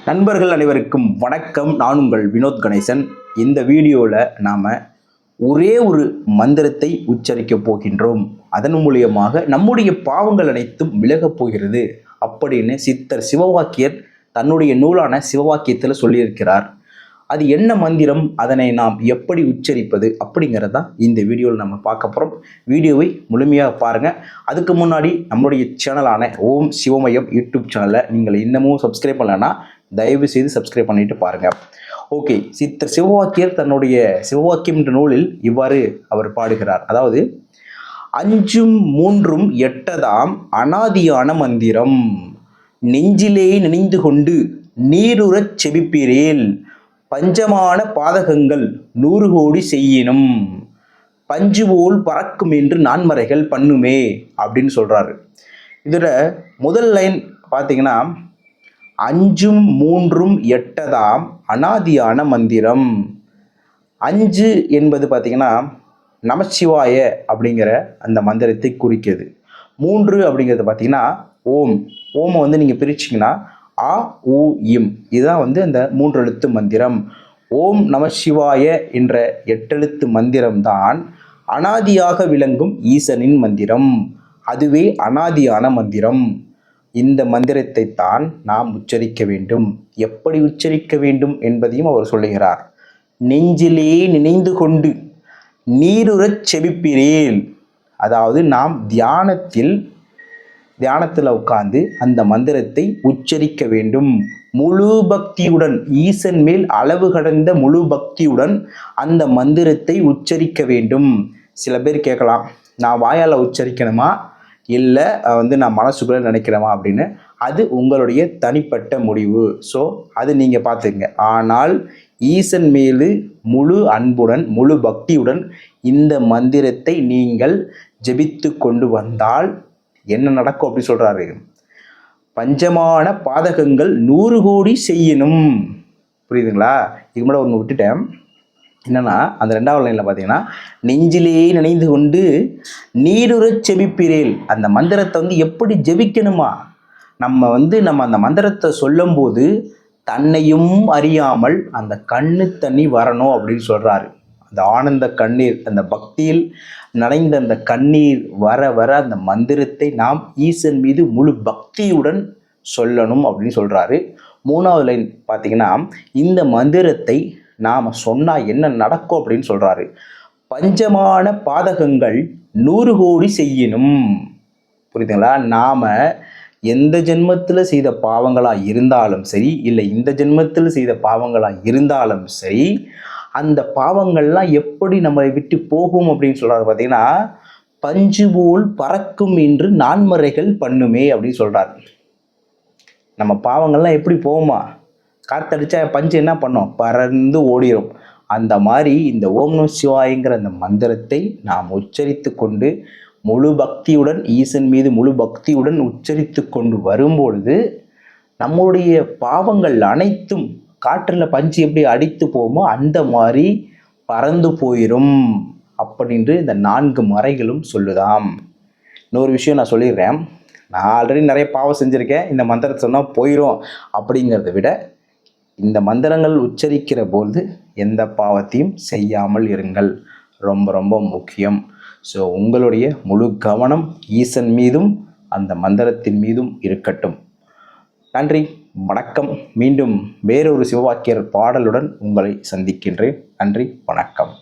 நண்பர்கள் அனைவருக்கும் வணக்கம். நான் உங்கள் வினோத் கணேசன். இந்த வீடியோவில் நாம் ஒரே ஒரு மந்திரத்தை உச்சரிக்க போகின்றோம். அதன் மூலியமாக நம்முடைய பாவங்கள் அனைத்தும் விலகப் போகிறது அப்படின்னு சித்தர் சிவவாக்கியர் தன்னுடைய நூலான சிவவாக்கியத்தில் சொல்லியிருக்கிறார். அது என்ன மந்திரம், அதனை நாம் எப்படி உச்சரிப்பது அப்படிங்கிறதான் இந்த வீடியோவில் நம்ம பார்க்க போகிறோம். வீடியோவை முழுமையாக பாருங்கள். அதுக்கு முன்னாடி நம்மளுடைய சேனலான ஓம் சிவமயம் யூடியூப் சேனலை நீங்கள் இன்னமும் சப்ஸ்கிரைப் பண்ணலைன்னா தயவு செய்து சப்ஸ்கிரைப் பண்ணிட்டு பாருங்கள். ஓகே, சித்தர் சிவவாக்கியர் தன்னுடைய சிவவாக்கியம் என்ற நூலில் இவ்வாறு அவர் பாடுகிறார். அதாவது, அஞ்சும் மூன்றும் எட்டதாம் அனாதியான மந்திரம், நெஞ்சிலே நினைந்து கொண்டு நீருறச் செபிப்பீரேல், பஞ்சமான பாதகங்கள் 100 கோடி செய்யினும், பஞ்சு போல் பறக்கும் என்று நான்மறைகள் பண்ணுமே அப்படின்னு சொல்கிறாரு. இதில் முதல் லைன் பார்த்தீங்கன்னா, அஞ்சும் மூன்றும் எட்டதாம் அனாதியான மந்திரம். 5 என்பது பார்த்தீங்கன்னா நமச்சிவாய அப்படிங்கிற அந்த மந்திரத்தை குறிக்கிறது. 3 அப்படிங்கிறது பார்த்தீங்கன்னா ஓம். ஓமை வந்து நீங்கள் பிரிச்சிங்கன்னா ஆ உ இம், இதுதான் வந்து அந்த 3 எழுத்து மந்திரம். ஓம் நமசிவாய என்ற 8 எழுத்து மந்திரம்தான் அனாதியாக விளங்கும் ஈசனின் மந்திரம். அதுவே அனாதியான மந்திரம். இந்த மந்திரத்தை தான் நாம் உச்சரிக்க வேண்டும். எப்படி உச்சரிக்க வேண்டும் என்பதையும் அவர் சொல்லுகிறார். நெஞ்சிலே நினைந்து கொண்டு நீருறச் செபிப்பீரேல், அதாவது நாம் தியானத்தில் உட்கார்ந்து அந்த மந்திரத்தை உச்சரிக்க வேண்டும். முழு பக்தியுடன், ஈசன் மேல் அளவு கடந்த முழு பக்தியுடன் அந்த மந்திரத்தை உச்சரிக்க வேண்டும். சில பேர் கேட்கலாம், நான் வாயால் உச்சரிக்கணுமா இல்லை வந்து நான் மனசுக்குள்ளே நினைக்கிறேமா அப்படின்னு. அது உங்களுடைய தனிப்பட்ட முடிவு. ஸோ அது நீங்கள் பார்த்துக்கங்க. ஆனால் ஈசன் மேலு முழு அன்புடன் முழு பக்தியுடன் இந்த மந்திரத்தை நீங்கள் ஜெபித்து கொண்டு வந்தால் என்ன நடக்கும் அப்படி சொல்கிறாரு. பஞ்சமான பாதகங்கள் 100 கோடி செய்யணும். புரியுதுங்களா? இதுக்கு முன்னாடி ஒன்று விட்டுட்டேன். என்னன்னா, அந்த 2வது லைனில் பார்த்தீங்கன்னா, நெஞ்சிலே நினைந்து கொண்டு நீருறச் செபிப்பீரேல், அந்த மந்திரத்தை வந்து எப்படி ஜெபிக்கணுமா, நம்ம அந்த மந்திரத்தை சொல்லும்போது தன்னையும் அறியாமல் அந்த கண்ணு தண்ணி வரணும் அப்படின்னு சொல்கிறாரு. அந்த ஆனந்த கண்ணீர், அந்த பக்தியில் நனைந்த அந்த கண்ணீர் வர வர அந்த மந்திரத்தை நாம் ஈசன் மீது முழு பக்தியுடன் சொல்லணும் அப்படின்னு சொல்கிறாரு. 3வது லைன் பார்த்தீங்கன்னா, இந்த மந்திரத்தை நாம் சொன்னால் என்ன நடக்கும் அப்படின்னு சொல்கிறாரு. பஞ்சமான பாதகங்கள் 100 கோடி செய்யணும். புரியுதுங்களா? நாம் எந்த ஜென்மத்தில் செய்த பாவங்களாக இருந்தாலும் சரி, இல்லை இந்த ஜென்மத்தில் செய்த பாவங்களாக இருந்தாலும் சரி, அந்த பாவங்கள்லாம் எப்படி நம்மளை விட்டு போகும் அப்படின்னு சொல்கிறாரு. பார்த்தீங்கன்னா, பஞ்சு போல் பறக்கும் என்று நான்மறைகள் பண்ணுமே அப்படின்னு சொல்கிறார். நம்ம பாவங்கள்லாம் எப்படி போகுமா? காத்தடிச்சா பஞ்சு என்ன பண்ணோம்? பறந்து ஓடிடும். அந்த மாதிரி இந்த ஓம் நம சிவாயங்கிற அந்த மந்திரத்தை நாம் உச்சரித்து கொண்டு முழு பக்தியுடன், ஈசன் மீது முழு பக்தியுடன் உச்சரித்து கொண்டு வரும்பொழுது நம்முடைய பாவங்கள் அனைத்தும் காற்றில் பஞ்சு எப்படி அடித்து போகுமோ அந்த மாதிரி பறந்து போயிடும் அப்படின்று இந்த 4 மறைகளும் சொல்லுதாம். இன்னொரு விஷயம் நான் சொல்லிடுறேன். நான் ஆல்ரெடி நிறைய பாவம் செஞ்சுருக்கேன், இந்த மந்திரத்தை சொன்னால் போயிடும் அப்படிங்கிறத விட, இந்த மந்திரங்கள் உச்சரிக்கிற போது எந்த பாவத்தையும் செய்யாமல் இருங்கள். ரொம்ப ரொம்ப முக்கியம். ஸோ உங்களுடைய முழு கவனம் ஈசன் மீதும் அந்த மந்திரத்தின் மீதும் இருக்கட்டும். நன்றி, வணக்கம். மீண்டும் வேறொரு சிவவாக்கியர் பாடலுடன் உங்களை சந்திக்கின்றேன். நன்றி, வணக்கம்.